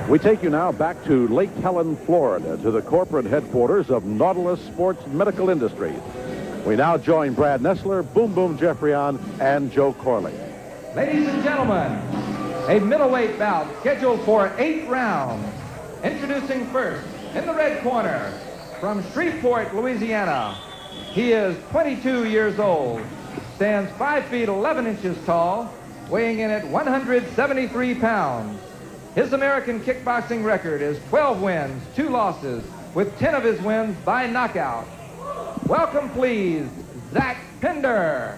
We take you now back to Lake Helen, Florida, to the corporate headquarters of Nautilus Sports Medical Industries. We now join Brad Nessler, Boom Boom Jeffrion, and Joe Corley. Ladies and gentlemen, a middleweight bout scheduled for 8 rounds. Introducing first, in the red corner, from Shreveport, Louisiana. He is 22 years old, stands 5 feet 11 inches tall, weighing in at 173 pounds. His American kickboxing record is 12 wins, 2 losses, with 10 of his wins by knockout. Welcome, please, Zack Pender.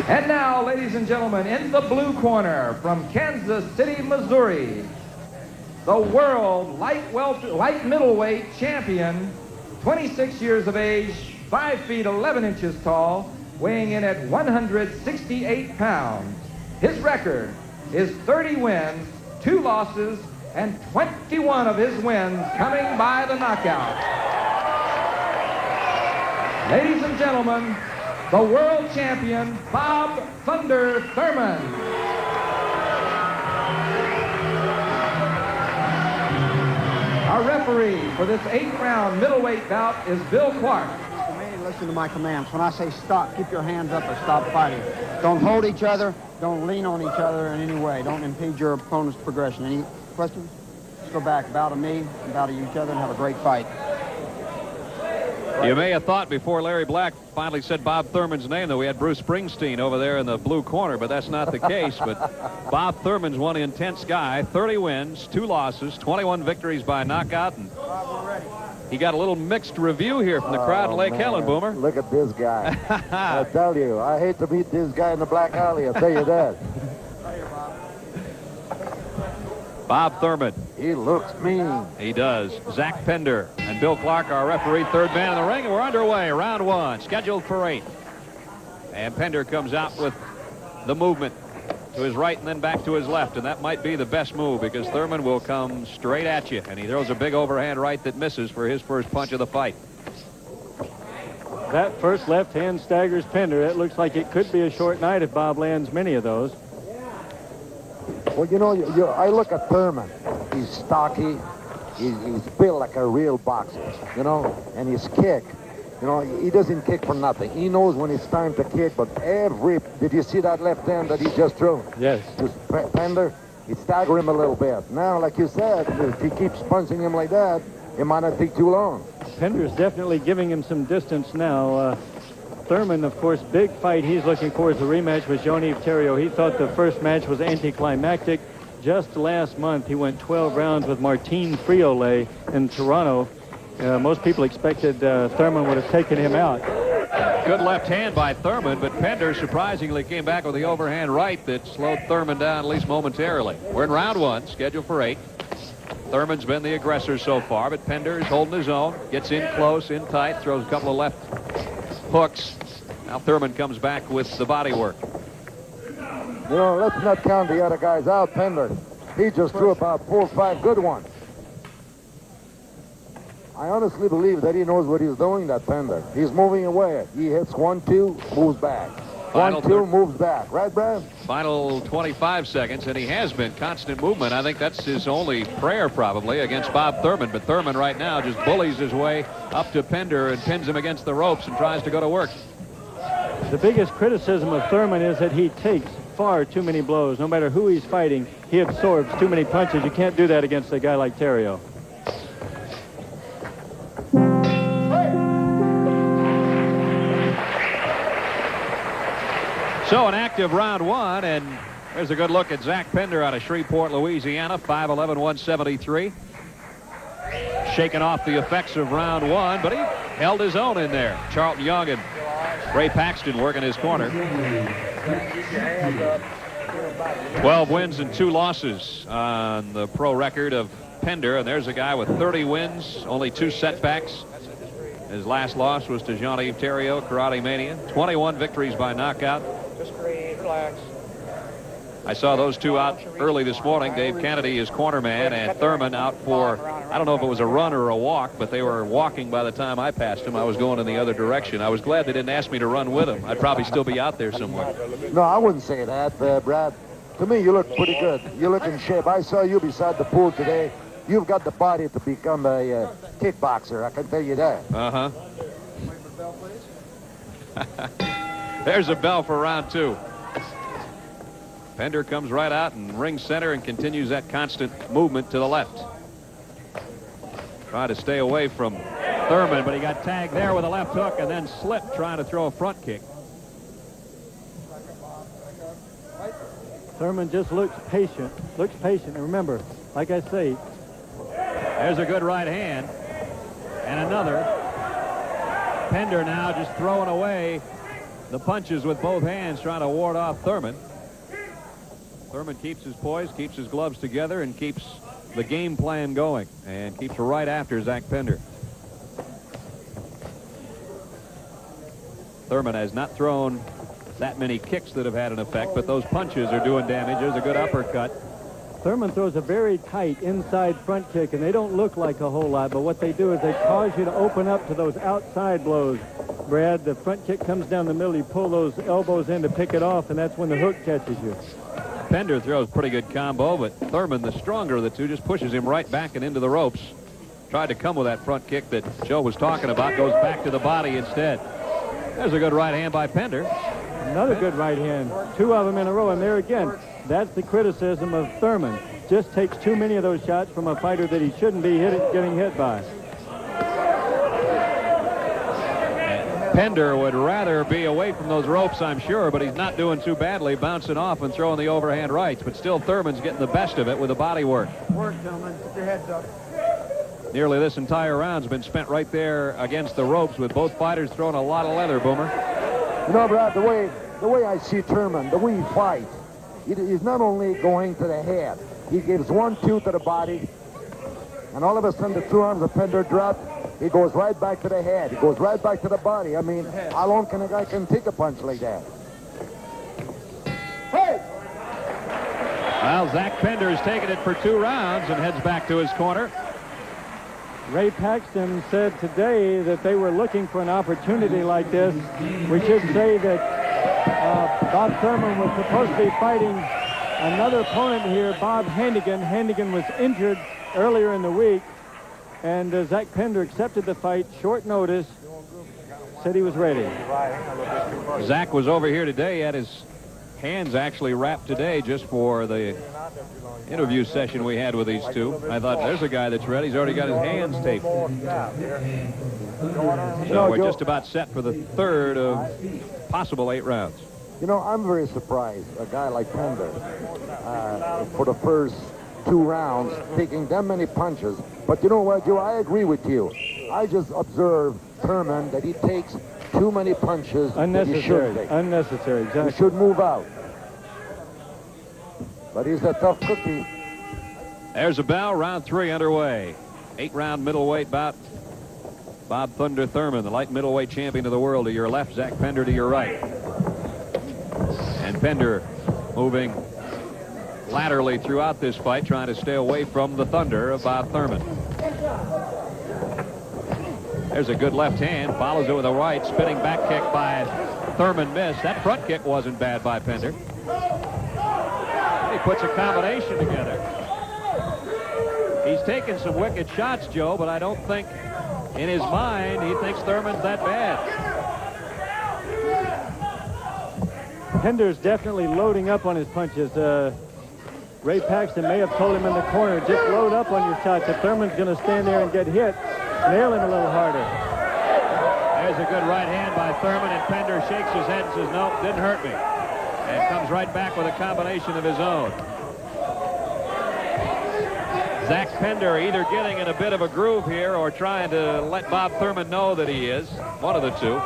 And now, ladies and gentlemen, in the blue corner, from Kansas City, Missouri, the world light middleweight champion, 26 years of age, 5 feet 11 inches tall, weighing in at 168 pounds. His record is 30 wins, 2 losses, and 21 of his wins coming by the knockout. Ladies and gentlemen, the world champion, Bob Thunder Thurman. Our referee for this 8-round middleweight bout is Bill Clark. Listen to my commands. When I say stop, keep your hands up or stop fighting. Don't hold each other. Don't lean on each other in any way. Don't impede your opponent's progression. Any questions? Let's go back. Bow to me, and bow to each other, and have a great fight. You may have thought before Larry Black finally said Bob Thurman's name that we had Bruce Springsteen over there in the blue corner, but that's not the case. But Bob Thurman's one intense guy, 30 wins, 2 losses, 21 victories by knockout, and he got a little mixed review here from the crowd in Lake Helen, Boomer. Look at this guy. I tell you, I hate to meet this guy in the black alley, I'll tell you that. Bob Thurman. He looks mean. He does. Zack Pender and Bill Clark, our referee, third man in the ring, and we're underway. Round 1, scheduled for 8. And Pender comes out with the movement to his right and then back to his left, and that might be the best move because Thurman will come straight at you, and he throws a big overhand right that misses for his first punch of the fight. That first left hand staggers Pender. It looks like it could be a short night if Bob lands many of those. Well, you know, I look at Thurman. He's stocky. He's built like a real boxer, you know, and his kick, you know, he doesn't kick for nothing. He knows when it's time to kick, but did you see that left hand that he just threw? Yes. Just Pender, he staggered him a little bit. Now, like you said, if he keeps punching him like that, it might not take too long. Pender's definitely giving him some distance now. Thurman, of course, big fight he's looking for is the rematch with Jean-Yves Theriot. He thought the first match was anticlimactic. Just last month, he went 12 rounds with Martin Friolet in Toronto. Most people expected Thurman would have taken him out. Good left hand by Thurman, but Pender surprisingly came back with the overhand right that slowed Thurman down at least momentarily. We're in round 1, scheduled for 8. Thurman's been the aggressor so far, but Pender is holding his own, gets in close, in tight, throws a couple of left hooks. Now Thurman comes back with the body work. You know, let's not count the other guys out. Pender, he just threw about 4 or 5 good ones. I honestly believe that he knows what he's doing, that Pender. He's moving away. He hits 1, 2, moves back. 1, 2, moves back. Right, Brad? Final 25 seconds, and he has been constant movement. I think that's his only prayer probably against Bob Thurman. But Thurman right now just bullies his way up to Pender and pins him against the ropes and tries to go to work. The biggest criticism of Thurman is that he takes far too many blows. No matter who he's fighting, he absorbs too many punches. You can't do that against a guy like Theriot. So an active round 1, and there's a good look at Zack Pender out of Shreveport, Louisiana, 5'11", 173. Shaking off the effects of round 1, but he held his own in there. Charlton Young and Ray Paxton working his corner. 12 wins and 2 losses on the pro record of Pender, and there's a guy with 30 wins, only 2 setbacks. His last loss was to Jean-Yves Theriot, Karate Mania. 21 victories by knockout. Just breathe, relax. I saw those two out early this morning. Dave Kennedy is corner man, and Thurman out for, I don't know if it was a run or a walk, but they were walking by the time I passed him. I was going in the other direction. I was glad they didn't ask me to run with him. I'd probably still be out there somewhere. No, I wouldn't say that, Brad. To me, you look pretty good. You look in shape. I saw you beside the pool today. You've got the body to become a kickboxer. I can tell you that. Uh-huh. There's a bell for round 2. Pender comes right out and ring center and continues that constant movement to the left. Trying to stay away from Thurman, but he got tagged there with a left hook and then slipped trying to throw a front kick. Thurman just looks patient. And remember, like I say, there's a good right hand. And another. Pender now just throwing away the punches with both hands, trying to ward off Thurman. Thurman keeps his poise, keeps his gloves together, and keeps the game plan going, and keeps right after Zack Pender. Thurman has not thrown that many kicks that have had an effect, but those punches are doing damage. There's a good uppercut. Thurman throws a very tight inside front kick, and they don't look like a whole lot, but what they do is they cause you to open up to those outside blows. Brad, the front kick comes down the middle, you pull those elbows in to pick it off, and that's when the hook catches you. Pender throws pretty good combo, but Thurman, the stronger of the two, just pushes him right back and into the ropes. Tried to come with that front kick that Joe was talking about, goes back to the body instead. There's a good right hand by Pender. Another good right hand. 2 of them in a row, and there again, that's the criticism of Thurman. Just takes too many of those shots from a fighter that he shouldn't be getting hit by. Pender would rather be away from those ropes, I'm sure, but he's not doing too badly, bouncing off and throwing the overhand rights. But still, Thurman's getting the best of it with the body work. Work, gentlemen. Put your heads up. Nearly this entire round's been spent right there against the ropes, with both fighters throwing a lot of leather, Boomer. You know, Brad, the way I see Thurman, the way he fights, he's not only going to the head. He gives 1-2 to the body, and all of a sudden the 2 arms of Pender drop. He goes right back to the head. He goes right back to the body. I mean, how long can a guy take a punch like that? Hey! Well, Zack Pender's taken it for 2 rounds and heads back to his corner. Ray Paxton said today that they were looking for an opportunity like this. We should say that Bob Thurman was supposed to be fighting another opponent here, Bob Hannigan. Hannigan was injured earlier in the week, and Zack Pender accepted the fight, short notice, said he was ready. Zack was over here today, had his hands actually wrapped today just for the interview session we had with these two. I thought, there's a guy that's ready. He's already got his hands taped. So we're just about set for the 3rd of possible 8 rounds. You know, I'm very surprised, a guy like Pender, for the first 2 rounds, taking that many punches. But you know what, Joe, I agree with you. I just observed Thurman that he takes too many punches. Unnecessary. Unnecessary, exactly. He should move out. But he's a tough cookie. There's a bell, round 3 underway. 8-round middleweight bout. Bob Thunder Thurman, the light middleweight champion of the world, to your left. Zack Pender to your right. And Pender moving laterally throughout this fight, trying to stay away from the thunder of Bob Thurman. There's a good left hand, follows it with a right, spinning back kick by Thurman, missed. That front kick wasn't bad by Pender. He puts a combination together. He's taken some wicked shots, Joe, but I don't think in his mind he thinks Thurman's that bad. Pender's definitely loading up on his punches. Ray Paxton may have told him in the corner, just load up on your shots. If Thurman's going to stand there and get hit, nail him a little harder. There's a good right hand by Thurman, and Pender shakes his head and says, no, didn't hurt me. And comes right back with a combination of his own. Zack Pender either getting in a bit of a groove here or trying to let Bob Thurman know that he is. One of the two.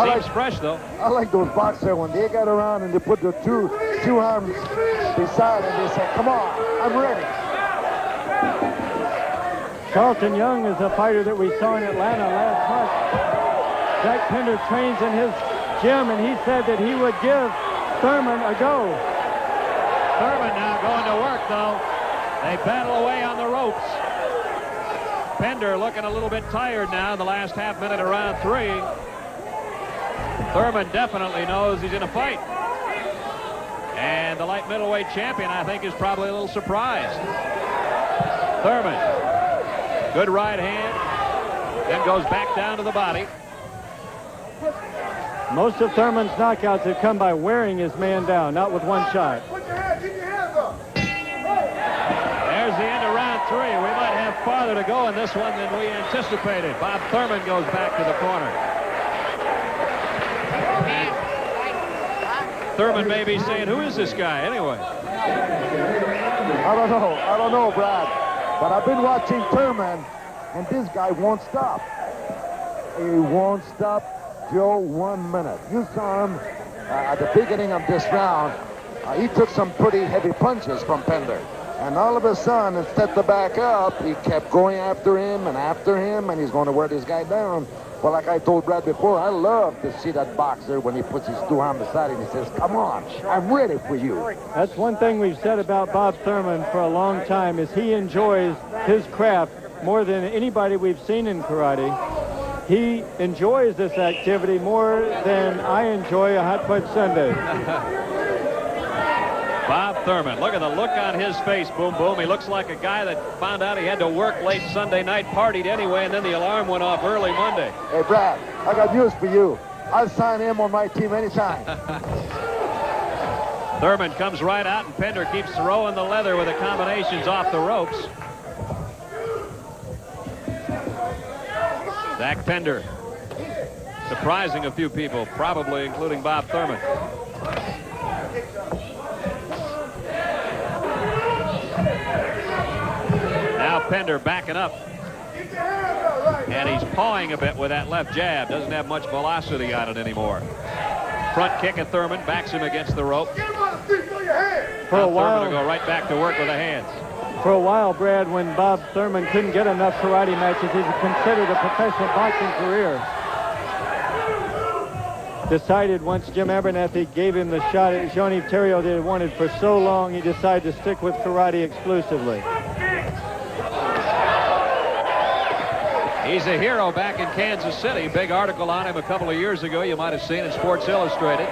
Seems fresh, though. I like those boxers when they get around and they put the two arms beside and they say, come on, I'm ready. Charlton Young is a fighter that we saw in Atlanta last month. Zack Pender trains in his gym, and he said that he would give Thurman a go. Thurman now going to work, though. They battle away on the ropes. Pender looking a little bit tired now in the last half minute of round 3. Thurman definitely knows he's in a fight. And the light middleweight champion, I think, is probably a little surprised. Thurman, good right hand, then goes back down to the body. Most of Thurman's knockouts have come by wearing his man down, not with one shot. There's the end of round 3. We might have farther to go in this one than we anticipated. Bob Thurman goes back to the corner. Thurman may be saying, who is this guy anyway? I don't know, Brad. But I've been watching Thurman, and this guy won't stop. He won't stop, Joe, 1 minute. You saw him at the beginning of this round. He took some pretty heavy punches from Pender. And all of a sudden, instead to back up, he kept going after him, and he's going to wear this guy down. Well, like I told Brad before, I love to see that boxer when he puts his two on the side and he says, come on, I'm ready for you. That's one thing we've said about Bob Thurman for a long time, is he enjoys his craft more than anybody we've seen in karate. He enjoys this activity more than I enjoy a hot fudge sundae. Bob Thurman, look at the look on his face, boom, boom. He looks like a guy that found out he had to work late Sunday night, partied anyway, and then the alarm went off early Monday. Hey, Brad, I got news for you. I'll sign him on my team anytime. Thurman comes right out, and Pender keeps throwing the leather with the combinations off the ropes. Zack Pender surprising a few people, probably including Bob Thurman. Now Pender backing up. And he's pawing a bit with that left jab. Doesn't have much velocity on it anymore. Front kick at Thurman, backs him against the rope. For a while, Thurman will go right back to work with the hands. For a while, Brad, when Bob Thurman couldn't get enough karate matches, he considered a professional boxing career. Decided once Jim Abernathy gave him the shot at Johnny Terrio that he wanted for so long, he decided to stick with karate exclusively. He's a hero back in Kansas City. Big article on him a couple of years ago you might have seen in Sports Illustrated.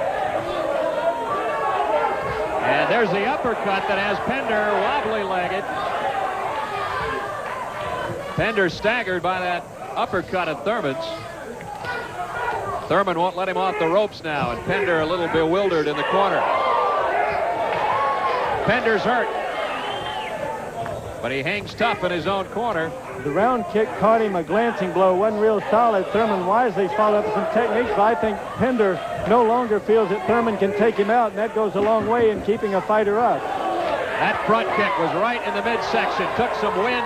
And there's the uppercut that has Pender wobbly-legged. Pender staggered by that uppercut at Thurman's. Thurman won't let him off the ropes now, and Pender a little bewildered in the corner. Pender's hurt, but he hangs tough in his own corner. The round kick caught him a glancing blow, wasn't real solid. Thurman wisely followed up with some techniques, but I think Pender no longer feels that Thurman can take him out, and that goes a long way in keeping a fighter up. That front kick was right in the midsection, took some wind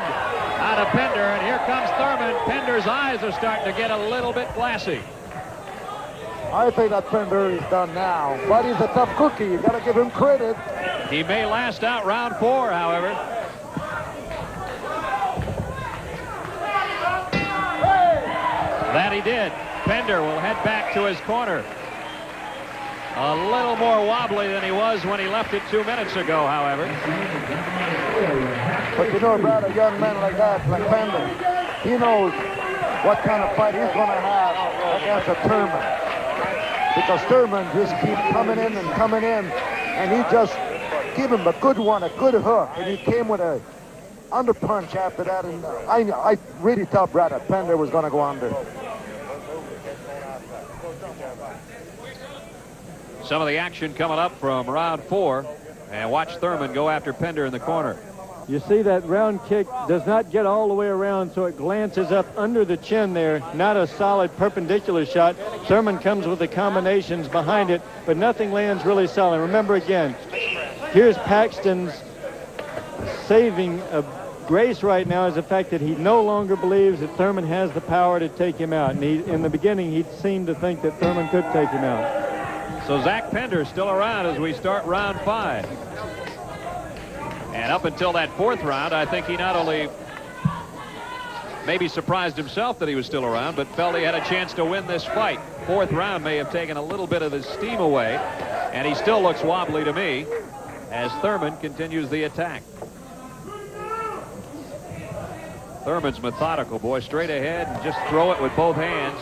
out of Pender, and here comes Thurman. Pender's eyes are starting to get a little bit glassy. I think that Pender is done now, but he's a tough cookie. You got to give him credit. He may last out round 4, however. That he did. Pender will head back to his corner. A little more wobbly than he was when he left it 2 minutes ago, however. But you know, Brad, a young man like that, like Pender, he knows what kind of fight he's going to have against a Thurman. Because Thurman just keeps coming in, and he just give him a good one, a good hook, and he came with a under punch after that, and I really thought Brad that Pender was going to go under. Some of the action coming up from round 4, and watch Thurman go after Pender in the corner. You see that round kick does not get all the way around, so it glances up under the chin there. Not a solid perpendicular shot. Thurman comes with the combinations behind it, but nothing lands really solid. Remember again, here's Paxton's saving grace right now is the fact that he no longer believes that Thurman has the power to take him out. And in the beginning, he seemed to think that Thurman could take him out. So Zack Pender still around as we start round 5. And up until that 4th round, I think he not only maybe surprised himself that he was still around, but felt he had a chance to win this fight. 4th round may have taken a little bit of the steam away. And he still looks wobbly to me as Thurman continues the attack. Thurman's methodical, boy, straight ahead and just throw it with both hands.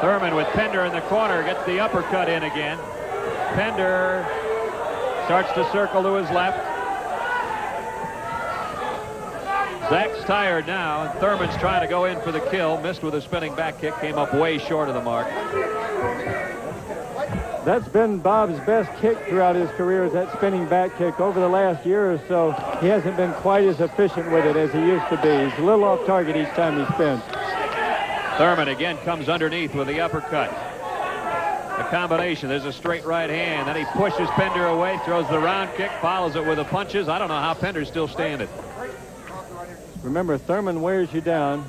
Thurman with Pender in the corner gets the uppercut in again. Pender starts to circle to his left. Zack's tired now, and Thurman's trying to go in for the kill. Missed with a spinning back kick, came up way short of the mark. That's been Bob's best kick throughout his career, is that spinning back kick. Over the last year or so, he hasn't been quite as efficient with it as he used to be. He's a little off target each time he spins. Thurman again comes underneath with the uppercut. The combination, there's a straight right hand. Then he pushes Pender away, throws the round kick, follows it with the punches. I don't know how Pender's still standing. Remember, Thurman wears you down.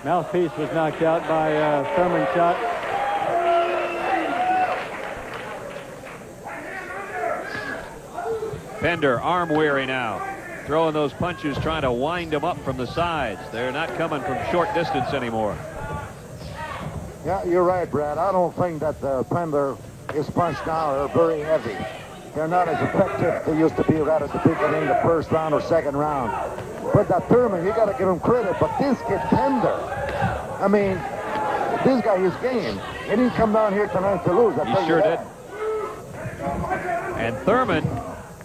Mouthpiece was knocked out by Thurman's shot. Pender arm weary now, throwing those punches, trying to wind them up from the sides. They're not coming from short distance anymore. Yeah, you're right, Brad. I don't think that Pender, his punch now are very heavy. They're not as effective they used to be right at the beginning, the first round or second round. But that Thurman, you got to give him credit. But this kid Pender, I mean, this guy is game. He didn't come down here tonight to lose. He sure did. And Thurman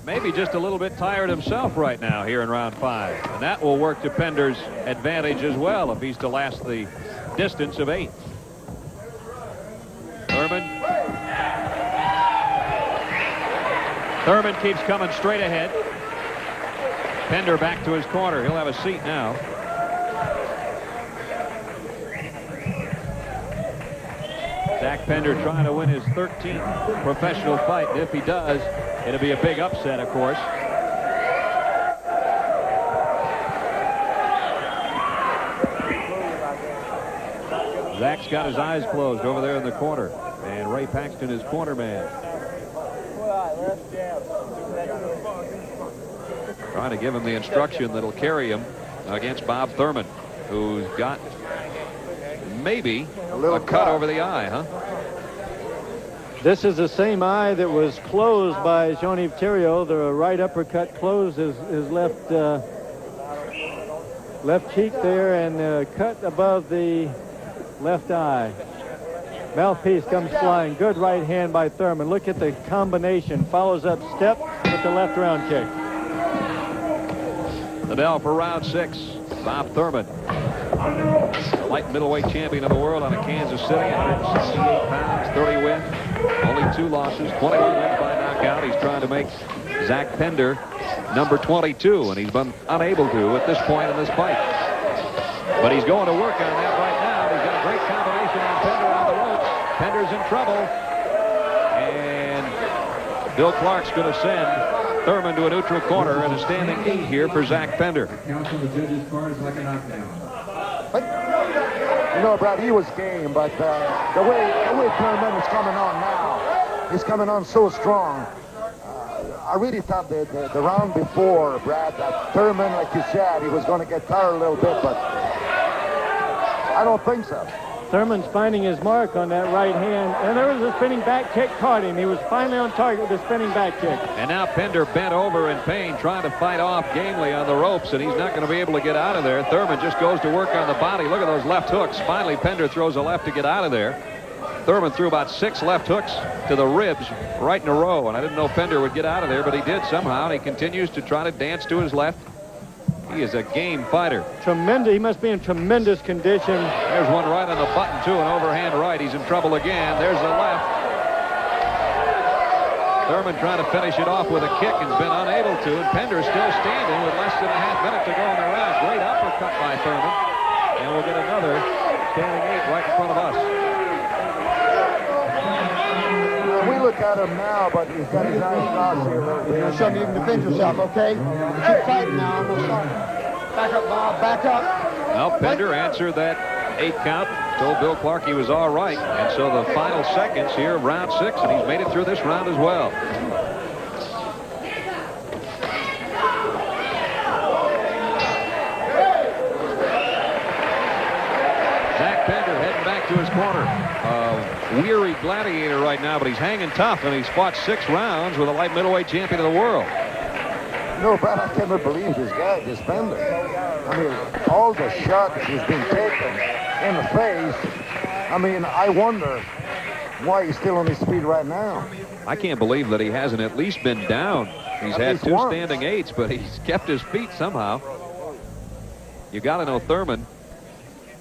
maybe just a little bit tired himself right now here in round 5. And that will work to Pender's advantage as well if he's to last the distance of 8. Thurman keeps coming straight ahead. Pender back to his corner. He'll have a seat now. Zack Pender trying to win his 13th professional fight. And if he does, it'll be a big upset, of course. Zack's got his eyes closed over there in the corner. And Ray Paxton is corner man. Trying to give him the instruction that'll carry him against Bob Thurman, who's got maybe a cut over the eye, huh? This is the same eye that was closed by Jean-Yves Theriault. The right uppercut closed his left cheek there and cut above the left eye. Mouthpiece comes flying. Good right hand by Thurman. Look at the combination. Follows up step with the left round kick. The bell for round 6. Bob Thurman, light middleweight champion of the world out of Kansas City, 168 pounds, 30 wins, only 2 losses, 21 wins by knockout. He's trying to make Zack Pender number 22, and he's been unable to at this point in this fight. But he's going to work on that right now. He's got a great combination on Pender on the ropes. Pender's in trouble, and Bill Clark's going to send Thurman to a neutral corner and a standing 8 here for Zack Pender. Counsel, the judges' card is like a knockdown. But, you know, Brad, he was game, but the way Thurman is coming on now, he's coming on so strong. I really thought the round before, Brad, that Thurman, like you said, he was going to get tired a little bit, but I don't think so. Thurman's finding his mark on that right hand, and there was a spinning back kick caught him. He was finally on target with the spinning back kick. And now Pender bent over in pain, trying to fight off gamely on the ropes, and he's not going to be able to get out of there. Thurman just goes to work on the body. Look at those left hooks. Finally, Pender throws a left to get out of there. Thurman threw about 6 left hooks to the ribs right in a row, and I didn't know Pender would get out of there, but he did somehow, and he continues to try to dance to his left. He is a game fighter. Tremendous. He must be in tremendous condition. There's one right on the button, too, an overhand right. He's in trouble again. There's the left. Thurman trying to finish it off with a kick and has been unable to, and Pender still standing with less than a half minute to go in the round. Great uppercut by Thurman, and we'll get another standing 8 right in front of us. We look at him now, but he's got his eyes crossed here. You're show me you can defend yourself, okay? Keep fighting now. I'm gonna start. Back up, Bob. Back up. Well, Pender answered that 8 count, told Bill Clark he was all right, and so the final seconds here of round 6, and he's made it through this round as well. back to his corner. Weary gladiator right now, but he's hanging tough, and he's fought 6 rounds with a light middleweight champion of the world. No, but I cannot believe this guy, this Pender. I mean, all the shots he's been taken in the face. I mean, I wonder why he's still on his feet right now. I can't believe that he hasn't at least been down. He's had 2 standing 8s, but he's kept his feet somehow. You got to know Thurman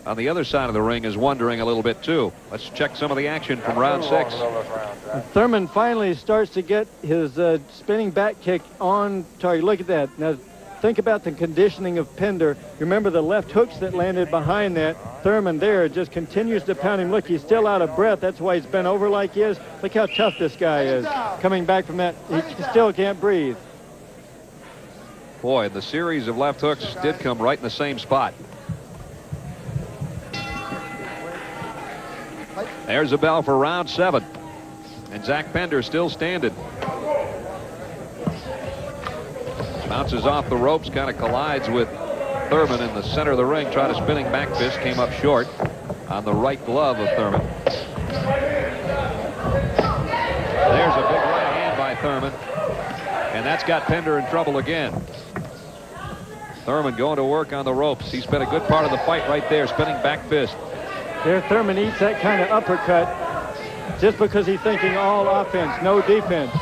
on the other side of the ring is wondering a little bit too. Let's check some of the action from round 6. Thurman finally starts to get his spinning back kick on target. Look at that. Now, think about the conditioning of Pender. Remember the left hooks that landed behind that. Thurman there just continues to pound him. Look, he's still out of breath. That's why he's bent over like he is. Look how tough this guy is. Coming back from that, he still can't breathe. Boy, the series of left hooks did come right in the same spot. There's a bell for round 7. And Zack Pender still standing. Bounces off the ropes, kind of collides with Thurman in the center of the ring. Tried a spinning back fist, came up short on the right glove of Thurman. There's a big right hand by Thurman. And that's got Pender in trouble again. Thurman going to work on the ropes. He spent a good part of the fight right there, spinning back fist. There, Thurman eats that kind of uppercut just because he's thinking all offense, no defense.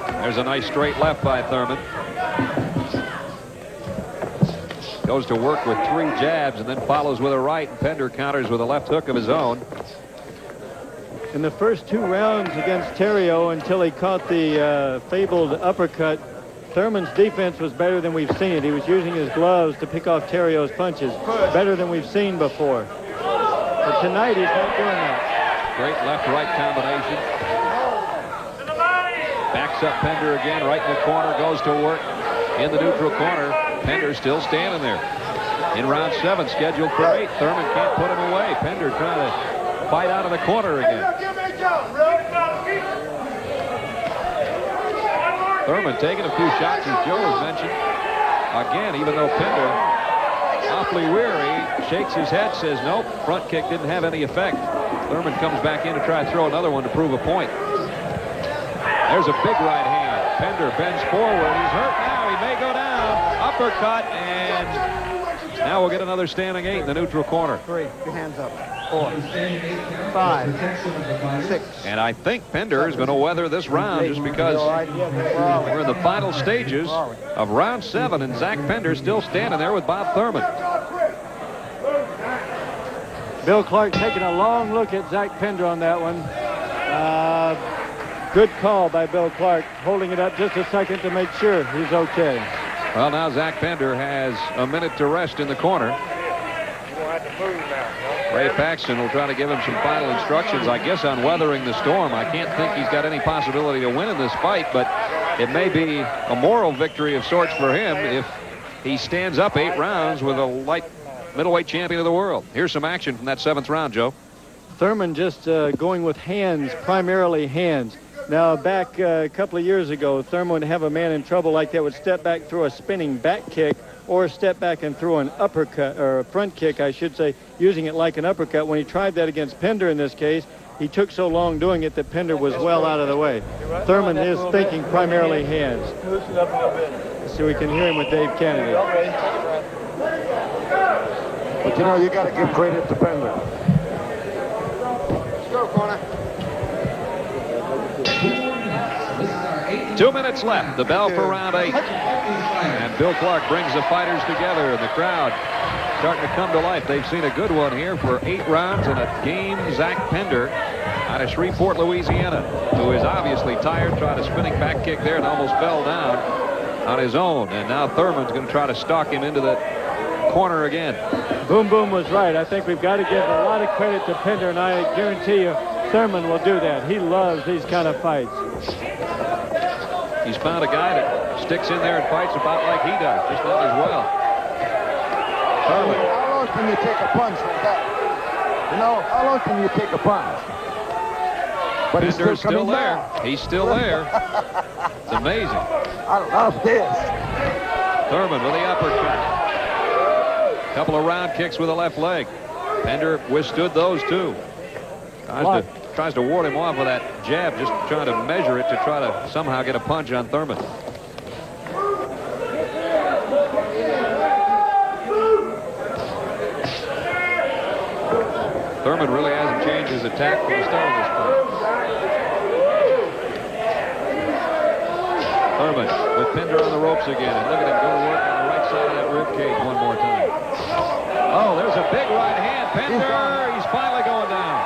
There's a nice straight left by Thurman. Goes to work with 3 jabs and then follows with a right, and Pender counters with a left hook of his own. In the first 2 rounds against Terrio, until he caught the fabled uppercut, Thurman's defense was better than we've seen it. He was using his gloves to pick off Terrio's punches, better than we've seen before. But tonight he's not doing that. Great left-right combination. Backs up Pender again, right in the corner, goes to work in the neutral corner. Pender still standing there. In round 7, scheduled for 8, Thurman can't put him away. Pender trying to fight out of the corner again. Thurman taking a few shots, as Joe has mentioned. Again, even though Pender, awfully weary, shakes his head, says, nope, front kick didn't have any effect. Thurman comes back in to try to throw another one to prove a point. There's a big right hand. Pender bends forward. He's hurt now. He may go down. Uppercut, and now we'll get another standing 8 in the neutral corner. 3, your hands up. 4, 5, 6. And I think Pender is going to weather this round just because we're in the final stages of round 7, and Zack Pender still standing there with Bob Thurman. Bill Clark taking a long look at Zack Pender on that one. Good call by Bill Clark, holding it up just a second to make sure he's okay. Well, now Zack Pender has a minute to rest in the corner. Ray Paxton will try to give him some final instructions, I guess, on weathering the storm. I can't think he's got any possibility to win in this fight, but it may be a moral victory of sorts for him if he stands up 8 rounds with a light middleweight champion of the world. Here's some action from that 7th round, Joe. Thurman just going with hands, primarily hands. Now, back a couple of years ago, Thurman would have a man in trouble like that, would step back, throw a spinning back kick, or step back and throw an uppercut, or a front kick, I should say, using it like an uppercut. When he tried that against Pender in this case, he took so long doing it that Pender was well out of the way. Thurman is thinking primarily hands. So we can hear him with Dave Kennedy. But you know, you got to give credit to Pender. Let's go, corner. 2 minutes left. The bell for round 8. And Bill Clark brings the fighters together, and the crowd starting to come to life. They've seen a good one here for 8 rounds and a game. Zack Pender out of Shreveport, Louisiana, who is obviously tired, tried a spinning back kick there and almost fell down on his own. And now Thurman's going to try to stalk him into the corner again. Boom Boom was right. I think we've got to give a lot of credit to Pender, and I guarantee you Thurman will do that. He loves these kind of fights. He's found a guy that sticks in there and fights about like he does, just not as well. Thurman. How long can you take a punch like that? You know, how long can you take a punch? But Pender's he's still there. back. He's still there. It's amazing. I love this. Thurman with the uppercut. Couple of round kicks with the left leg. Pender withstood those too. Tries to ward him off with that jab, just trying to measure it to try to somehow get a punch on Thurman. Thurman really hasn't changed his attack from the start of this fight. Thurman with Pender on the ropes again, and look at him go to work on the right side of that rib cage one more time. Oh, there's a big right hand. Pender, he's finally going down.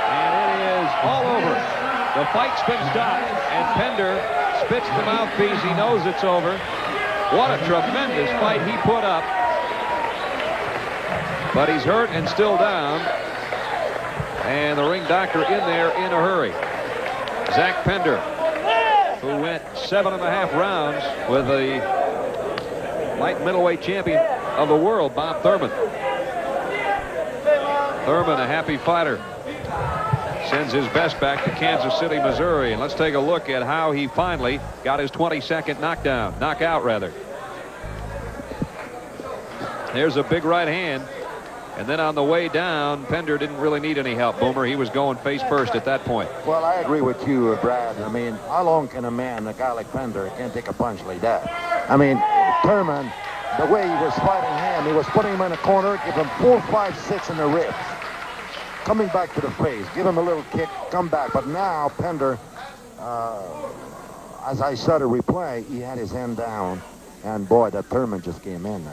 And it is all over. The fight's been stopped, and Pender spits the mouthpiece. He knows it's over. What a tremendous fight he put up. But he's hurt and still down. And the ring doctor in there in a hurry. Zack Pender, who went 7.5 rounds with the light middleweight champion of the world, Bob Thurman. Thurman, a happy fighter, sends his best back to Kansas City, Missouri. And let's take a look at how he finally got his 22nd knockout rather. There's a big right hand. And then on the way down, Pender didn't really need any help, Boomer. He was going face first at that point. Well, I agree with you, Brad. I mean, how long can a guy like Pender, can't take a punch like that? I mean, Thurman, the way he was fighting him, he was putting him in a corner, give him 4, 5, 6 in the ribs. Coming back to the face, give him a little kick, come back. But now, Pender, as I saw the replay, he had his hand down. And boy, that Thurman just came in.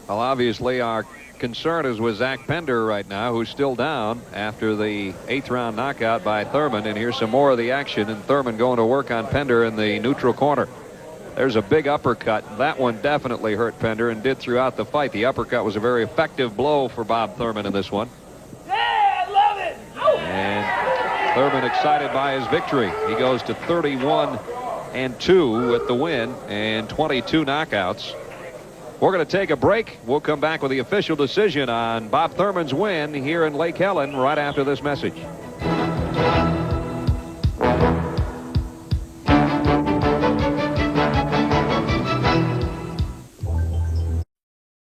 Well, obviously, our concern is with Zack Pender right now, who's still down after the 8th round knockout by Thurman. And here's some more of the action, and Thurman going to work on Pender in the neutral corner. There's a big uppercut. That one definitely hurt Pender and did throughout the fight. The uppercut was a very effective blow for Bob Thurman in this one. Yeah, I love it. Oh. And Thurman excited by his victory. He goes to 31-2 with the win and 22 knockouts. We're going to take a break. We'll come back with the official decision on Bob Thurman's win here in Lake Helen right after this message.